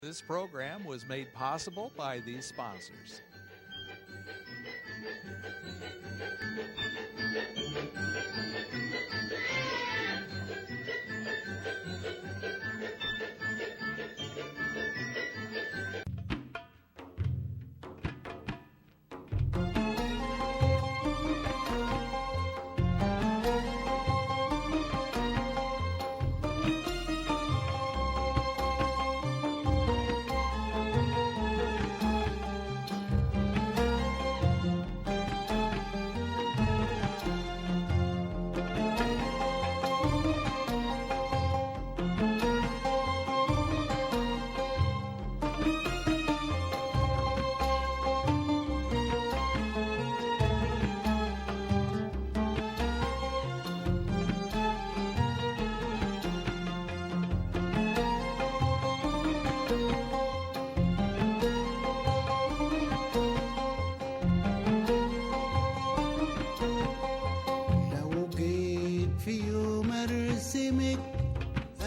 This program was made possible by these sponsors.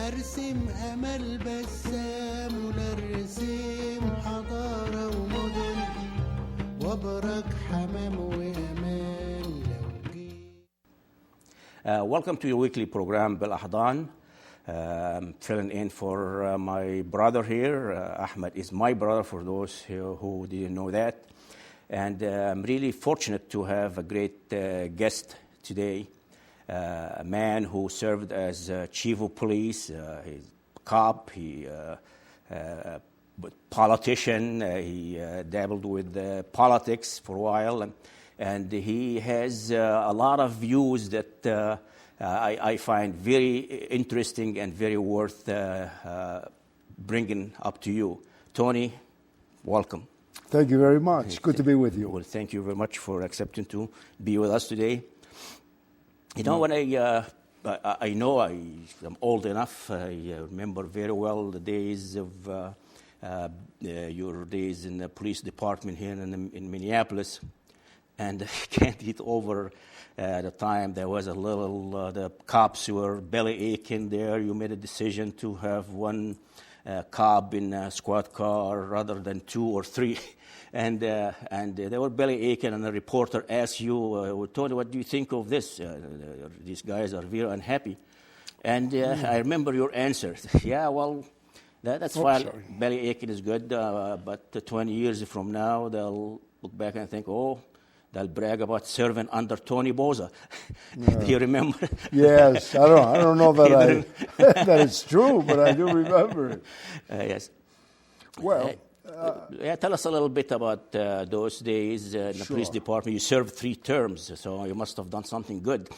أرسم أمل بسام وللرسيم حضارة ومدن وبرك حمام وأمان Welcome to your weekly program, BelAhdan. I'm filling in for my brother here. Ahmed is my brother, for those who didn't know that. And I'm really fortunate to have a great guest today. A man who served as chief of police, he's a cop, he politician, he dabbled with politics for a while, and he has a lot of views that I find very interesting and very worth bringing up to you. Tony, welcome. Thank you very much. Good to be with you. Well, thank you very much for accepting to be with us today. You know, when I know I'm old enough, I remember very well the days of your days in the police department here in Minneapolis, and I can't get over the time there was a little, the cops were belly aching there. You made a decision to have one cop in a squad car rather than two or three. And they were belly aching, and the reporter asked you, Tony, what do you think of this? These guys are very unhappy. And I remember your answer. Yeah, well, that's fine. Sorry. Belly aching is good, but 20 years from now, they'll look back and think, oh, they'll brag about serving under Tony Boza. Yeah. Do you remember? Yes, I don't know that that it's true, but I do remember it. Yes. Well, tell us a little bit about those days in the police department. You served 3 terms, so you must have done something good.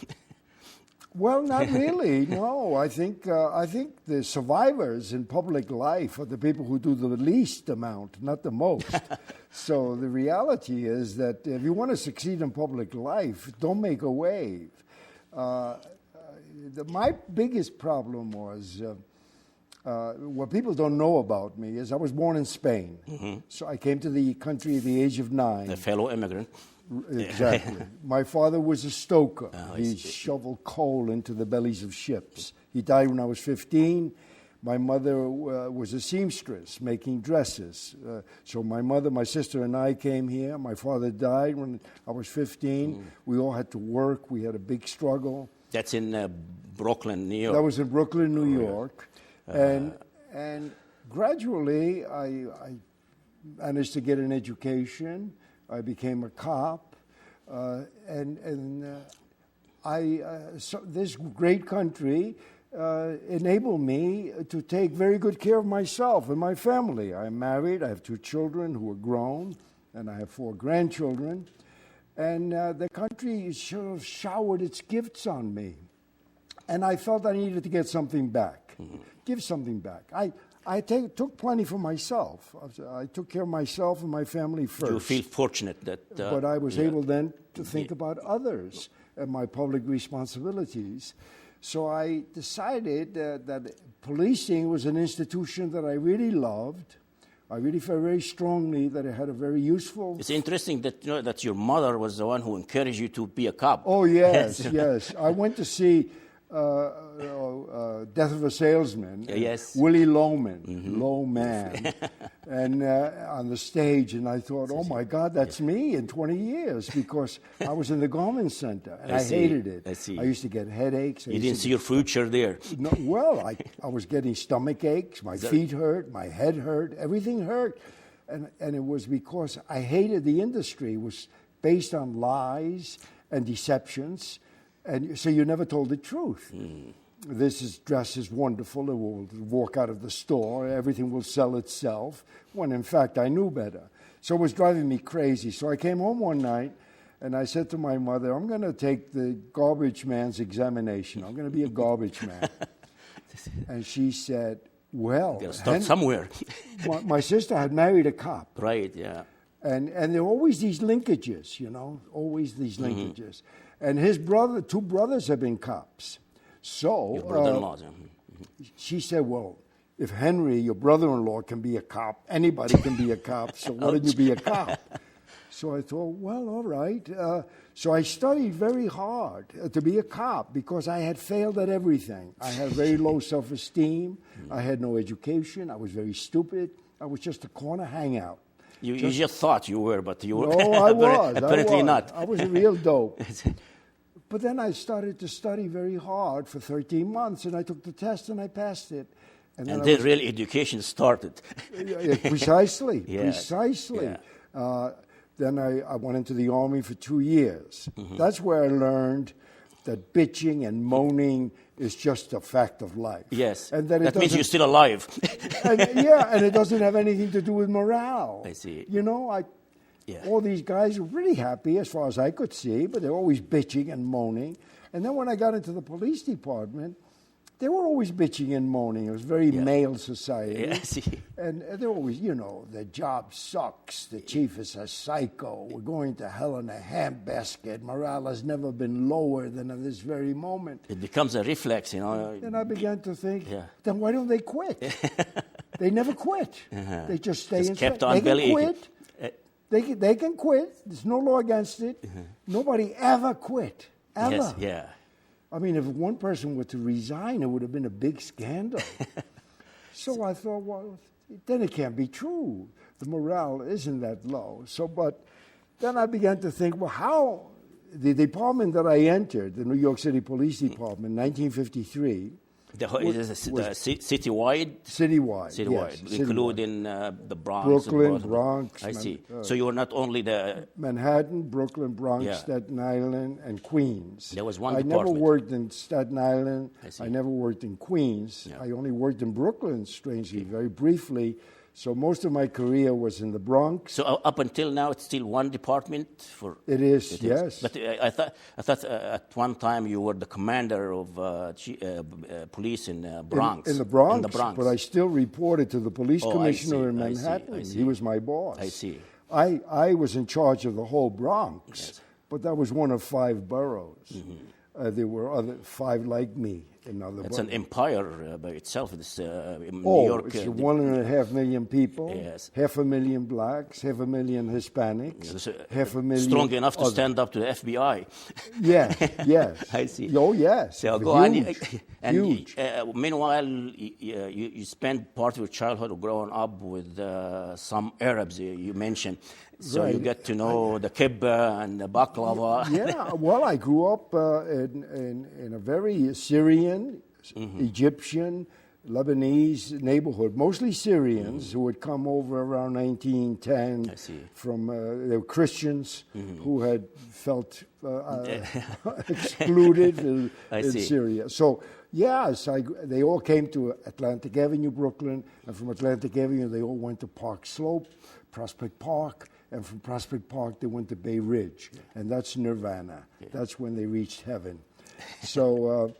well, not really. No, I think the survivors in public life are the people who do the least amount, not the most. So the reality is that if you want to succeed in public life, don't make a wave. My biggest problem was. What people don't know about me is I was born in Spain. Mm-hmm. So I came to the country at the age of 9. A fellow immigrant. Exactly. My father was a stoker. He shoveled coal into the bellies of ships. He died when I was 15. My mother was a seamstress making dresses. So my sister and I came here. My father died when I was 15. We all had to work. We had a big struggle. That's in Brooklyn, New York. That was in Brooklyn, New York. And gradually, I managed to get an education. I became a cop, so this great country enabled me to take very good care of myself and my family. I'm married. I have 2 children who are grown, and I have 4 grandchildren. And the country sort of showered its gifts on me, and I felt I needed to get something back. Mm-hmm. Give something back. I took plenty for myself. I took care of myself and my family first. You feel fortunate that... but I was able then to think about others and my public responsibilities. So I decided that policing was an institution that I really loved. I really felt very strongly that it had a very useful... It's interesting that that your mother was the one who encouraged you to be a cop. Oh, yes, yes. I went to see Death of a Salesman. Yes. Willie Loman, Low Man, and on the stage, and I thought, oh my God, that's me in 20 years, because I was in the Garment Center, and I hated it. I see. I used to get headaches. You didn't see your future there. No, well, I was getting stomach aches, my feet hurt, my head hurt, everything hurt. And it was because I hated the industry. It was based on lies and deceptions, and so you never told the truth. This dress is wonderful, it will walk out of the store, everything will sell itself, when in fact I knew better. So it was driving me crazy. So I came home one night, and I said to my mother, I'm going to take the garbage man's examination. I'm going to be a garbage man. And she said, well, Gotta start somewhere. my sister had married a cop. Right, yeah. And there were always these linkages, always these linkages. And his brother, 2 brothers have been cops. So Your brother-in-law. she said, well, if Henry, your brother-in-law, can be a cop, anybody can be a cop, so why don't you be a cop? So I thought, well, all right. So I studied very hard to be a cop because I had failed at everything. I had very low self-esteem. I had no education. I was very stupid. I was just a corner hangout. You just thought you were, but you were No, I was. apparently not. I was a real dope. But then I started to study very hard for 13 months, and I took the test, and I passed it. And then real education started. Precisely, Yeah. precisely. Yeah. Then I went into the Army for 2 years. That's where I learned that bitching and moaning is just a fact of life. Yes, and that means you're still alive. and it doesn't have anything to do with morale. I see. All these guys were pretty happy as far as I could see, but they're always bitching and moaning. And then when I got into the police department, they were always bitching and moaning. It was very male society. Yeah, I see. And they're always, the job sucks. The chief is a psycho. We're going to hell in a handbasket. Morale has never been lower than at this very moment. It becomes a reflex, And I began to think, Yeah. then why don't they quit? They never quit. They just stay Just inside. kept on They can belly aching. quit. They can quit. There's no law against it. Nobody ever quit. Ever. Yes, yeah. I mean, if one person were to resign, it would have been a big scandal. So I thought, well, then it can't be true. The morale isn't that low. But then I began to think, well, how the department that I entered, the New York City Police Department, 1953. Is it citywide? Citywide, Citywide, yes, including the Bronx. Brooklyn, and Bronx. I see. So you were not only the... Manhattan, Brooklyn, Bronx, Yeah. Staten Island, and Queens. There was one I department. never worked in Staten Island. I see. I never worked in Queens. Yeah. I only worked in Brooklyn, strangely, very briefly. So most of my career was in the Bronx. So up until now, it's still one department for... It is, yes. But I thought at one time you were the commander of police in Bronx. In the Bronx. In the Bronx. But I still reported to the police Oh, I commissioner in see, I see, Manhattan. I see. He was my boss. I see. I was in charge of the whole Bronx, Yes. but that was one of 5 boroughs. There were 5 like me in other It's boroughs. an empire by itself. This in New Oh, York. it's 1.5 million people, Yes. 500,000 blacks, 500,000 Hispanics, It's, 500,000 strong enough to others. stand up to the FBI. Yes, yes. I see. Oh, yes. So go on. Huge. And Huge. Meanwhile, you spent part of your childhood growing up with some Arabs you mentioned. So you Right. get to know the kibbeh and the baklava. Yeah, well, I grew up in a very Syrian, Egyptian, Lebanese neighborhood, mostly Syrians who had come over around 1910 I see. from, they were Christians who had felt excluded in see. Syria. So, yes, they all came to Atlantic Avenue, Brooklyn, and from Atlantic Avenue they all went to Park Slope, Prospect Park, and from Prospect Park they went to Bay Ridge, and that's nirvana. That's when they reached heaven. So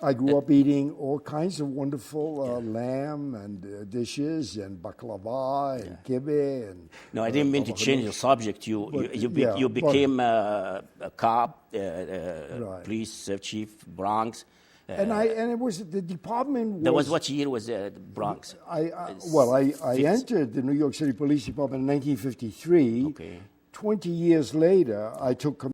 I grew up eating all kinds of wonderful lamb and dishes and baklava and kibbeh and. No, I didn't mean to change the subject. You But, became a cop, Right. police chief, Bronx. And it was the department. That was what year was the Bronx? I Fifth- entered the New York City Police Department in 1953. Okay. 20 years later, I took